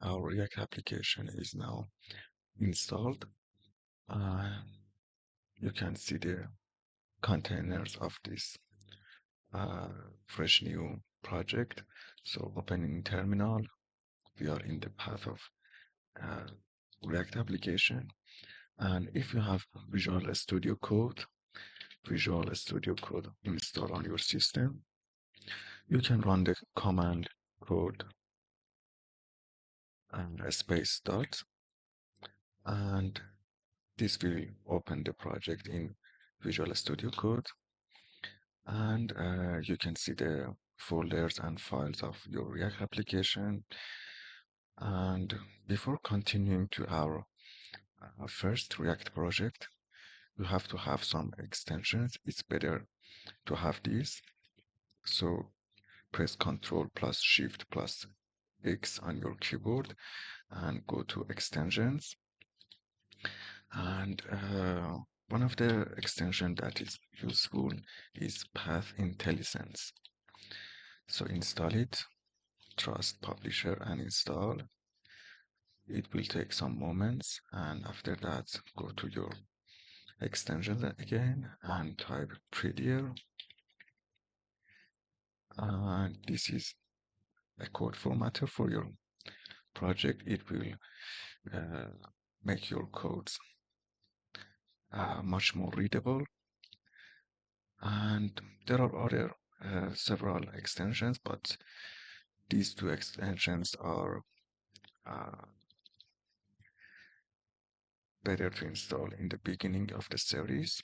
our React application is now installed. Uh, you can see the containers of this uh, fresh new project. So opening terminal, we are in the path of uh, React application. And if you have Visual Studio Code installed on your system, you can run the command code and a space dot, and this will open the project in Visual Studio Code, and you can see the folders and files of your React application. And before continuing to our first React project, you have to have some extensions. It's better to have these. So press Ctrl plus Shift plus X on your keyboard and go to extensions. And one of the extension that is useful is Path IntelliSense. So install it, trust publisher and install. It will take some moments, and after that go to your extension again and type Prettier. And this is a code formatter for your project. It will uh, make your codes much more readable. And there are other several extensions, but these two extensions are uh, better to install in the beginning of the series.